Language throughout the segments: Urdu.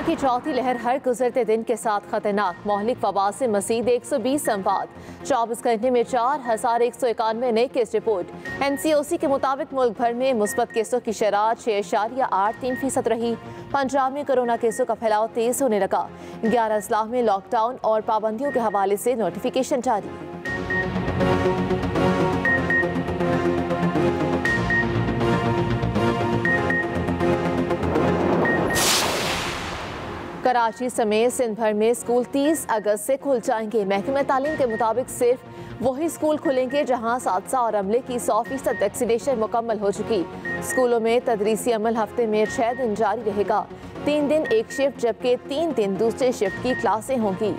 کی چوتھی لہر ہر گزرتے دن کے ساتھ خطرناک، مہلک وبا سے مزید 120 اموات، 24 گھنٹے میں 4191 نئے کیس رپورٹ۔ NCOC کے مطابق ملک بھر میں مثبت کیسوں کی شرح 6.83% رہی۔ پنجاب میں کورونا کیسوں کا پھیلاؤ تیز ہونے لگا۔ 11 اضلاع میں لاک ڈاؤن اور پابندیوں کے حوالے سے نوٹیفیکیشن جاری۔ کراچی سمیت سندھ بھر میں اسکول 30 اگست سے کھل جائیں گے۔ محکمہ تعلیم کے مطابق صرف وہی اسکول کھلیں گے جہاں اساتذہ اور عملے کی 100% ویکسینیشن مکمل ہو چکی۔ اسکولوں میں تدریسی عمل ہفتے میں 6 دن جاری رہے گا، 3 دن ایک شفٹ جبکہ 3 دن دوسرے شفٹ کی کلاسیں ہوں گی۔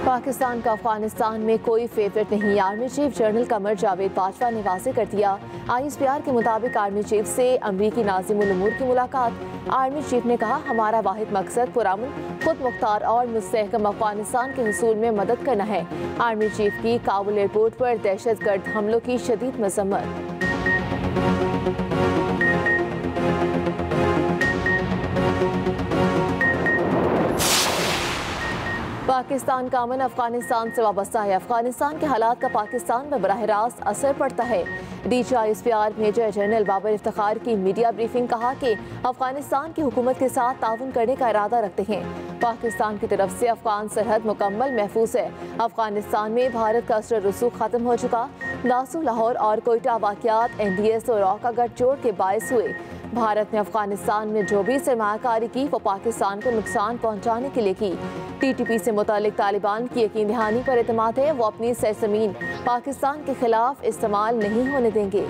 پاکستان کا افغانستان میں کوئی فیورٹ نہیں، army chief general Qamar Javed Bajwa نے واضح کر دیا۔ ISPR کے مطابق آرمی چیف سے امریکی ناظم الامور کی ملاقات۔ آرمی چیف نے کہا، ہمارا واحد مقصد پرامن، خود مختار اور مستحکم افغانستان کے حصول میں مدد کرنا ہے۔ آرمی چیف کی کابل ایئرپورٹ پر دہشت گرد حملوں کی شدید مذمت۔ پاکستان کا امن افغانستان سے وابستہ ہے۔ افغانستان کے حالات کا پاکستان میں براہ راست اثر پڑتا ہے۔ DG ISPR major general Babar Iftikhar کی میڈیا بریفنگ کہا کہ افغانستان کی حکومت کے ساتھ تعاون کرنے کا ارادہ رکھتے ہیں۔ پاکستان کی طرف سے افغان سرحد مکمل محفوظ ہے۔ افغانستان میں بھارت کا اثر رسوخ ختم ہو چکا۔ لاسو، لاہور اور کوئٹہ واقعات NDS اور راکا گڑھ جوڑ کے باعث ہوئے۔ بھارت نے افغانستان میں جو بھی سرمایہ کاری کی وہ پاکستان کو نقصان پہنچانے کے لیے کی۔ TTP سے متعلق طالبان کی یقین دہانی پر اعتماد ہے، وہ اپنی سرزمین پاکستان کے خلاف استعمال نہیں ہونے دیں گے۔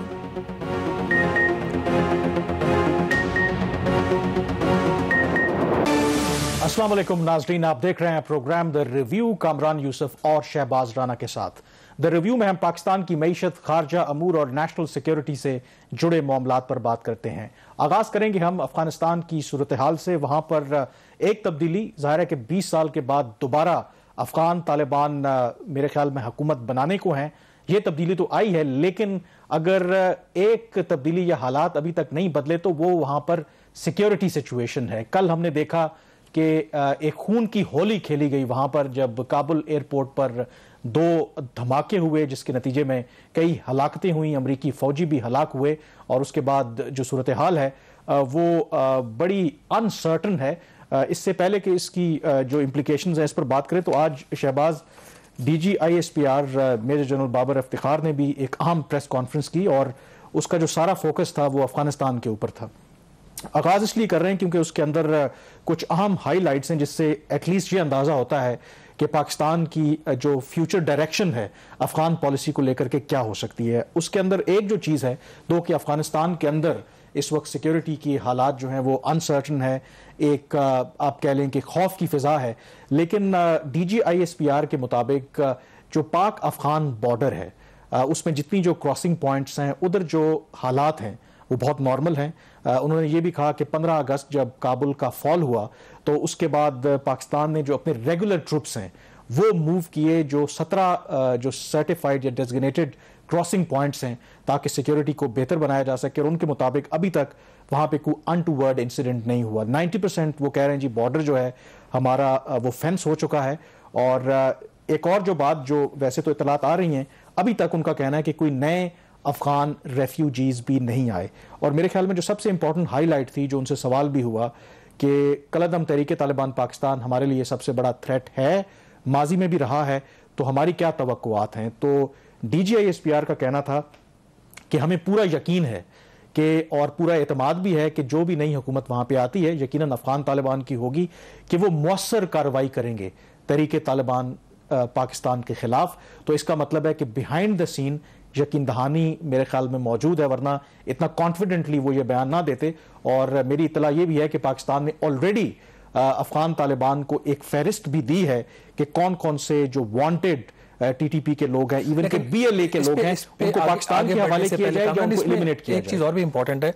السلام علیکم ناظرین، آپ دیکھ رہے ہیں پروگرام دا ریویو کامران یوسف اور شہباز رانا کے ساتھ۔ دا ریویو میں ہم پاکستان کی معیشت، خارجہ امور اور نیشنل سیکیورٹی سے جڑے معاملات پر بات کرتے ہیں۔ آغاز کریں گے ہم افغانستان کی صورتحال سے۔ وہاں پر ایک تبدیلی ظاہر ہے کہ 20 سال کے بعد دوبارہ افغان طالبان میرے خیال میں حکومت بنانے کو ہیں۔ یہ تبدیلی تو آئی ہے، لیکن اگر ایک تبدیلی یا حالات ابھی تک نہیں بدلے تو وہ وہاں پر سیکیورٹی سچویشن ہے۔ کل ہم نے دیکھا کہ ایک خون کی ہولی کھیلی گئی وہاں پر جب کابل ایئرپورٹ پر 2 دھماکے ہوئے، جس کے نتیجے میں کئی ہلاکتیں ہوئیں، امریکی فوجی بھی ہلاک ہوئے، اور اس کے بعد جو صورتحال ہے وہ بڑی انسرٹن ہے۔ اس سے پہلے کہ اس کی جو امپلیکیشنز ہیں اس پر بات کریں تو آج Shahbaz DG ISPR major general Babar Iftikhar نے بھی ایک اہم پریس کانفرنس کی، اور اس کا جو سارا فوکس تھا وہ افغانستان کے اوپر تھا۔ آغاز اس لیے کر رہے ہیں کیونکہ اس کے اندر کچھ اہم ہائی لائٹس ہیں جس سے ایٹ لیسٹ یہ اندازہ ہوتا ہے کہ پاکستان کی جو فیوچر ڈائریکشن ہے افغان پالیسی کو لے کر کے کیا ہو سکتی ہے۔ اس کے اندر ایک جو چیز ہے کہ افغانستان کے اندر اس وقت سیکیورٹی کی حالات جو ہیں وہ انسرٹن ہے، ایک آپ کہہ لیں کہ خوف کی فضا ہے، لیکن DG ISPR کے مطابق جو پاک افغان بارڈر ہے اس میں جتنی جو کراسنگ پوائنٹس ہیں ادھر جو حالات ہیں وہ بہت نارمل ہیں۔ انہوں نے یہ بھی کہا کہ 15 اگست جب کابل کا فال ہوا تو اس کے بعد پاکستان نے جو اپنے ریگولر ٹروپس ہیں وہ موو کیے، جو 17 جو سرٹیفائڈ یا ڈیزگنیٹڈ کراسنگ پوائنٹس ہیں تاکہ سیکیورٹی کو بہتر بنایا جا سکے، اور ان کے مطابق ابھی تک وہاں پہ کوئی انٹوورڈ انسیڈنٹ نہیں ہوا۔ 90% وہ کہہ رہے ہیں جی بارڈر جو ہے ہمارا وہ فینس ہو چکا ہے۔ اور ایک اور جو بات جو ویسے تو اطلاعات آ رہی ہیں، ابھی تک ان کا کہنا ہے کہ کوئی نئے افغان ریفیوجیز بھی نہیں آئے۔ اور میرے خیال میں جو سب سے امپورٹنٹ ہائی لائٹ تھی، جو ان سے سوال بھی ہوا کہ کالعدم تحریک طالبان پاکستان ہمارے لیے سب سے بڑا تھریٹ ہے، ماضی میں بھی رہا ہے، تو ہماری کیا توقعات ہیں؟ تو DG ISPR کا کہنا تھا کہ ہمیں پورا یقین ہے کہ اور پورا اعتماد بھی ہے کہ جو بھی نئی حکومت وہاں پہ آتی ہے یقیناً افغان طالبان کی ہوگی کہ وہ مؤثر کارروائی کریں گے تحریک طالبان پاکستان کے خلاف۔ تو اس کا مطلب ہے کہ بیہائنڈ دا سین یقین دہانی میرے خیال میں موجود ہے، ورنہ اتنا کانفیڈنٹلی وہ یہ بیان نہ دیتے۔ اور میری اطلاع یہ بھی ہے کہ پاکستان نے آلریڈی افغان طالبان کو ایک فہرست بھی دی ہے کہ کون کون سے جو وانٹڈ TTP کے لوگ ہیں، ایون کہ BLA کے لوگ ہیں، ان کو پاکستان کے حوالے کیا جائے یا ان کو ایلیمنیٹ کیا جائے۔ ایک چیز اور بھی امپورٹنٹ ہے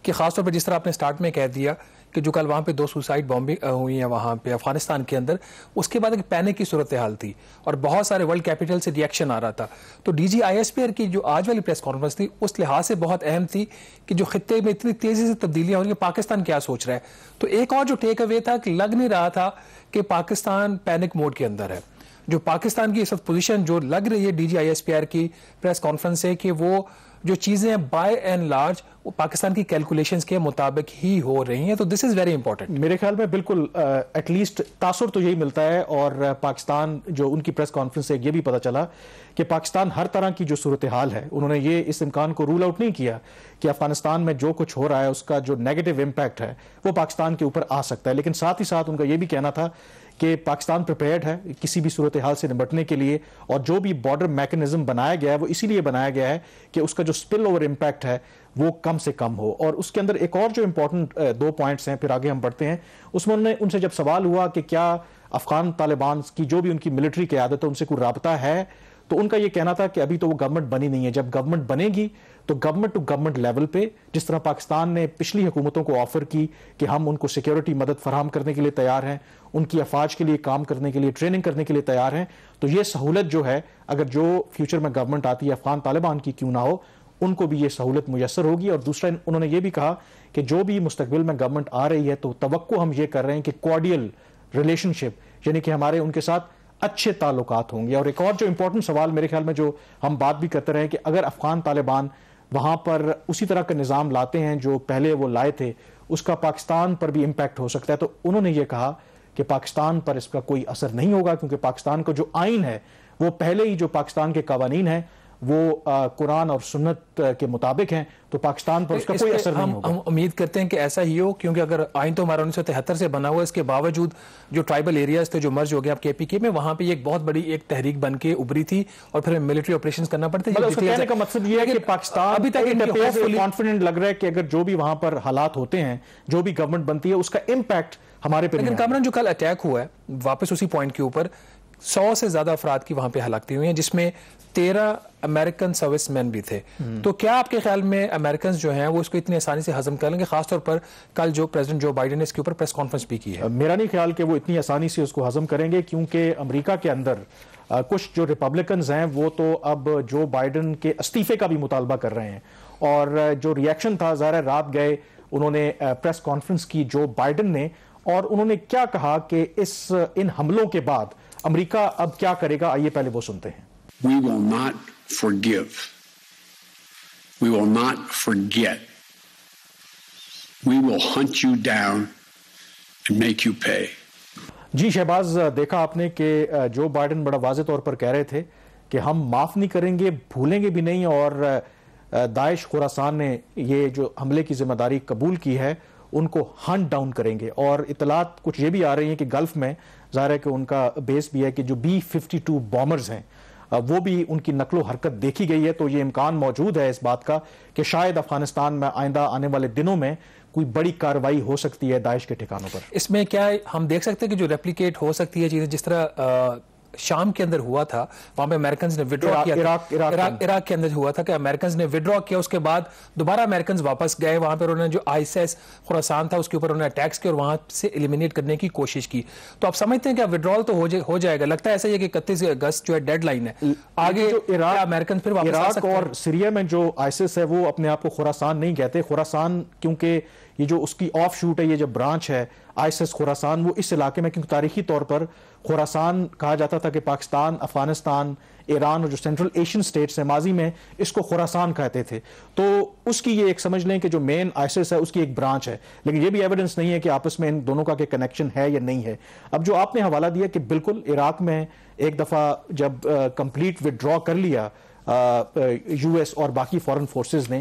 کہ خاص طور پر جس طرح آپ نے سٹارٹ میں کہہ دیا کہ جو کل وہاں پہ 2 سوسائڈ بامبنگ ہوئی ہیں وہاں پہ افغانستان کے اندر، اس کے بعد ایک پینک کی صورتحال تھی اور بہت سارے ورلڈ کیپٹل سے ریئیکشن آ رہا تھا. تو D G I S P R کی جو آج والی پریس کانفرنس تھی اس لحاظ سے بہت اہم تھی کہ جو خطے میں اتنی تیزی سے تبدیلیاں ہو رہی ہیں پاکستان کیا سوچ رہا ہے. تو ایک اور جو ٹیک اوے تھا کہ لگ نہیں رہا تھا کہ پاکستان پینک موڈ کے اندر ہے. جو پاکستان کی اس وقت پوزیشن جو لگ رہی ہے D G I S P R کی پریس کانفرنس سے کہ وہ جو چیزیں بائی اینڈ لارج وہ پاکستان کی کیلکولیشنز کے مطابق ہی ہو رہی ہیں. تو دس از ویری امپورٹنٹ. میرے خیال میں بالکل ایٹ لیسٹ تاثر تو یہی ملتا ہے. اور پاکستان جو ان کی پریس کانفرنس سے یہ بھی پتہ چلا کہ پاکستان ہر طرح کی جو صورتحال ہے انہوں نے یہ اس امکان کو رول آؤٹ نہیں کیا کہ افغانستان میں جو کچھ ہو رہا ہے اس کا جو نیگیٹو امپیکٹ ہے وہ پاکستان کے اوپر آ سکتا ہے. لیکن ساتھ ہی ساتھ ان کا یہ بھی کہنا تھا کہ پاکستان پریپیئرڈ ہے کسی بھی صورتحال سے نمٹنے کے لیے، اور جو بھی بارڈر میکنزم بنایا گیا ہے وہ اسی لیے بنایا گیا ہے کہ اس کا جو سپل اوور امپیکٹ ہے وہ کم سے کم ہو. اور اس کے اندر ایک اور جو امپورٹنٹ 2 پوائنٹس ہیں، پھر آگے ہم بڑھتے ہیں، اس میں ان سے جب سوال ہوا کہ کیا افغان طالبان کی جو بھی ان کی ملٹری قیادت ہے ان سے کوئی رابطہ ہے، تو ان کا یہ کہنا تھا کہ ابھی تو وہ گورنمنٹ بنی نہیں ہے. جب گورنمنٹ بنے گی تو گورنمنٹ ٹو گورنمنٹ لیول پہ جس طرح پاکستان نے پچھلی حکومتوں کو آفر کی کہ ہم ان کو سیکیورٹی مدد فراہم کرنے کے لیے تیار ہیں، ان کی افواج کے لیے کام کرنے کے لیے ٹریننگ کرنے کے لیے تیار ہیں، تو یہ سہولت جو ہے اگر جو فیوچر میں گورنمنٹ آتی ہے افغان طالبان کی کیوں نہ ہو ان کو بھی یہ سہولت میسر ہوگی. اور دوسرا انہوں نے یہ بھی کہا کہ جو بھی مستقبل میں گورنمنٹ آ رہی ہے تو توقع ہم یہ کر رہے ہیں کہ کوارڈیل ریلیشن شپ، یعنی کہ ہمارے ان کے ساتھ اچھے تعلقات ہوں گے. اور ایک اور جو امپورٹنٹ سوال میرے خیال میں جو ہم بات بھی کرتے رہے کہ اگر افغان طالبان وہاں پر اسی طرح کا نظام لاتے ہیں جو پہلے وہ لائے تھے اس کا پاکستان پر بھی امپیکٹ ہو سکتا ہے. تو انہوں نے یہ کہا کہ پاکستان پر اس کا کوئی اثر نہیں ہوگا کیونکہ پاکستان کا جو آئین ہے وہ پہلے ہی جو پاکستان کے قوانین ہیں وہ قرآن اور سنت کے مطابق ہیں، تو پاکستان پر اس کا کوئی اثر نہیں ہوگا. ہم امید کرتے ہیں کہ ایسا ہی ہو، کیونکہ اگر آئین تو ہمارا 1973 سے بنا ہوا ہے، اس کے باوجود جو ٹرائبل ایریاز تھے جو مرج ہو گئے اب کے پی کے میں، وہاں پہ ایک بہت بڑی ایک تحریک بن کے ابھری تھی اور پھر ملٹری آپریشنز کرنا پڑتے ہیں. اس کہنے کا مقصد یہ ہے کہ پاکستان ابھی تک کانفیڈنٹ لگ رہا ہے کہ اگر جو بھی وہاں پر حالات ہوتے ہیں، جو بھی گورنمنٹ بنتی ہے، اس کا امپیکٹ ہمارے پہ. لیکن کامران جو کل اٹیک ہوا ہے واپس اسی پوائنٹ کے اوپر 100 سے زیادہ افراد کی وہاں پہ ہلاکتیں ہوئی ہیں جس میں 13 امریکن سروس مین بھی تھے. تو کیا آپ کے خیال میں امریکنز جو ہیں وہ اس کو اتنی آسانی سے ہضم کر لیں گے، خاص طور پر کل جو پریزیڈنٹ جو بائیڈن نے اس کے اوپر پریس کانفرنس بھی کی ہے؟ میرا نہیں خیال کہ وہ اتنی آسانی سے اس کو ہضم کریں گے، کیونکہ امریکہ کے اندر کچھ جو ریپبلکنز ہیں وہ تو اب جو بائیڈن کے استعفے کا بھی مطالبہ کر رہے ہیں. اور جو ریئیکشن تھا ظاہر ہے رات گئے انہوں نے پریس کانفرنس کی جو بائیڈن نے، اور انہوں نے کیا کہا کہ ان حملوں کے بعد امریکہ اب کیا کرے گا، آئیے پہلے وہ سنتے ہیں. We will not forgive. We will not forget. We will hunt you down and make you pay. جی شہباز، دیکھا آپ نے کہ جو بائیڈن بڑا واضح طور پر کہہ رہے تھے کہ ہم معاف نہیں کریں گے، بھولیں گے بھی نہیں، اور داعش خراسان نے یہ جو حملے کی ذمہ داری قبول کی ہے ان کو ہنٹ ڈاؤن کریں گے. اور اطلاعات کچھ یہ بھی آ رہی ہیں کہ گلف میں ظاہر ہے کہ ان کا بیس بھی ہے کہ جو B-52 بامرز ہیں وہ بھی ان کی نقل و حرکت دیکھی گئی ہے. تو یہ امکان موجود ہے اس بات کا کہ شاید افغانستان میں آئندہ آنے والے دنوں میں کوئی بڑی کارروائی ہو سکتی ہے داعش کے ٹھکانوں پر. اس میں کیا ہم دیکھ سکتے ہیں کہ جو ریپلیکیٹ ہو سکتی ہے چیزیں جس طرح شام کے اندر ہوا تھا، وہاں پہ امریکنز نے وڈرا کیا، عراق کے اندر ہوا تھا کہ امریکنز نے وڈرا کیا، اس کے بعد دوبارہ امریکنز واپس گئے، وہاں پر انہوں نے جو ISIS خراسان تھا اس کے اوپر انہوں نے اٹیکس کیا اور وہاں سے ایلیمینیٹ کرنے کی کوشش کی. تو آپ سمجھتے ہیں کہ ودرال تو ہو جائے گا؟ لگتا ہے ایسا ہی ہے کہ 31 اگست جو ہے ڈیڈ لائن ہے، آگے امریکنز پھر واپس آ سکتے ہیں؟ عراق اور سیریا میں جو ISIS ہے وہ اپنے آپ کو خراسان نہیں کہتے. خراسان کیونکہ یہ جو اس کی آف شوٹ ہے، یہ جو برانچ ہے ISIS خراسان، وہ اس علاقے میں، کیونکہ تاریخی طور پر خراسان کہا جاتا تھا کہ پاکستان، افغانستان، ایران اور جو سینٹرل ایشین سٹیٹس ہیں ماضی میں اس کو خراسان کہتے تھے. تو اس کی یہ ایک سمجھ لیں کہ جو مین ISIS ہے اس کی ایک برانچ ہے، لیکن یہ بھی ایویڈنس نہیں ہے کہ آپس میں ان دونوں کا کہ کنیکشن ہے یا نہیں ہے. اب جو آپ نے حوالہ دیا کہ بالکل عراق میں ایک دفعہ جب کمپلیٹ وڈرا کر لیا US اور باقی فورن فورسز نے،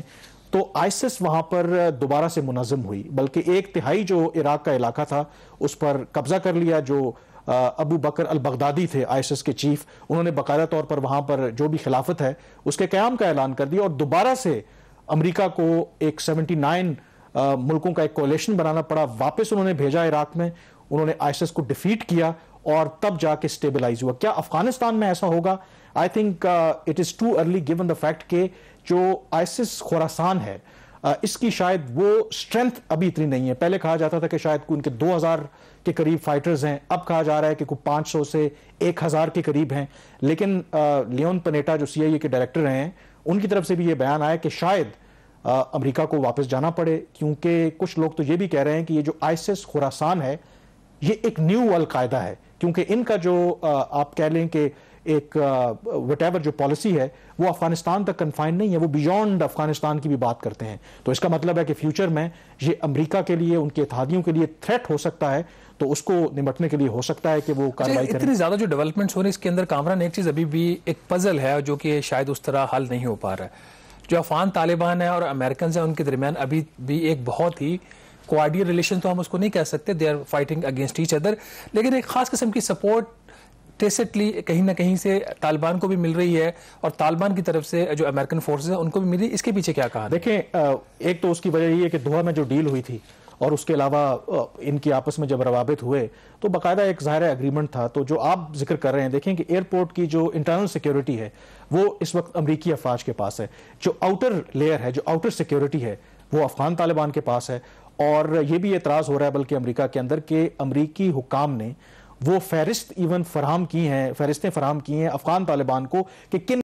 تو ISIS وہاں پر دوبارہ سے منظم ہوئی، بلکہ 1/3 جو عراق کا علاقہ تھا اس پر قبضہ کر لیا. جو ابو بکر البغدادی تھے ISIS کے چیف، انہوں نے باقاعدہ طور پر وہاں پر جو بھی خلافت ہے اس کے قیام کا اعلان کر دیا، اور دوبارہ سے امریکہ کو ایک 79 ملکوں کا ایک کولیشن بنانا پڑا. واپس انہوں نے بھیجا عراق میں، انہوں نے ISIS کو ڈیفیٹ کیا اور تب جا کے سٹیبلائز ہوا. کیا افغانستان میں ایسا ہوگا؟ I think it is too early given the fact کہ جو ISIS خراسان ہے اس کی شاید وہ اسٹرینتھ ابھی اتنی نہیں ہے. پہلے کہا جاتا تھا کہ شاید ان کے 2000 کے قریب فائٹرز ہیں, اب کہا جا رہا ہے کہ کوئی 500 سے 1000 کے قریب ہیں. لیکن لیون پنیٹا جو CIA کے ڈائریکٹر ہیں, ان کی طرف سے بھی یہ بیان آیا کہ شاید امریکہ کو واپس جانا پڑے, کیونکہ کچھ لوگ تو یہ بھی کہہ رہے ہیں کہ یہ جو ISIS خراسان ہے یہ ایک نیو القاعدہ ہے, کیونکہ ان کا جو آپ کہہ لیں کہ ایک وٹ ایور جو پالیسی ہے وہ افغانستان تک کنفائن نہیں ہے, وہ بیونڈ افغانستان کی بھی بات کرتے ہیں. تو اس کا مطلب ہے کہ فیوچر میں یہ امریکہ کے لیے, ان کے اتحادیوں کے لیے تھریٹ ہو سکتا ہے, تو اس کو نمٹنے کے لیے ہو سکتا ہے کہ وہ کارروائی کریں. اتنی زیادہ جو ڈیولپمنٹس ہو رہی ہیں اس کے اندر کامران, ایک چیز ابھی بھی ایک پزل ہے جو کہ شاید اس طرح حل نہیں ہو پا رہا ہے. جو افغان طالبان ہیں اور امریکنز ہیں ان کے درمیان ابھی بھی ایک بہت ہی کوارڈیل ریلیشن تو ہم اس کو نہیں کہہ سکتے, they are fighting against each other, لیکن ایک خاص قسم کی سپورٹ ٹیسٹلی کہیں نہ کہیں سے طالبان کو بھی مل رہی ہے اور طالبان کی طرف سے جو امریکن فورسز ہیں ان کو بھی مل رہی ہے. اس کے پیچھے کیا کہا؟ دیکھیں, ایک تو اس کی وجہ یہ ہے کہ دوحہ میں جو ڈیل ہوئی تھی اور اس کے علاوہ ان کی آپس میں جب روابط ہوئے تو باقاعدہ ایک ظاہر ایگریمنٹ تھا. تو جو آپ ذکر کر رہے ہیں, دیکھیں کہ ایئرپورٹ کی جو انٹرنل سیکیورٹی ہے وہ اس وقت امریکی افواج کے پاس ہے, جو آؤٹر لیئر ہے, جو آؤٹر سیکیورٹی ہے وہ افغان طالبان کے پااس ہے. اور یہ بھی اعتراض ہو رہا ہے بلکہ امریکہ کے اندر کہ امریکی حکام نے وہ فہرستیں فراہم کی ہیں افغان طالبان کو کہ کن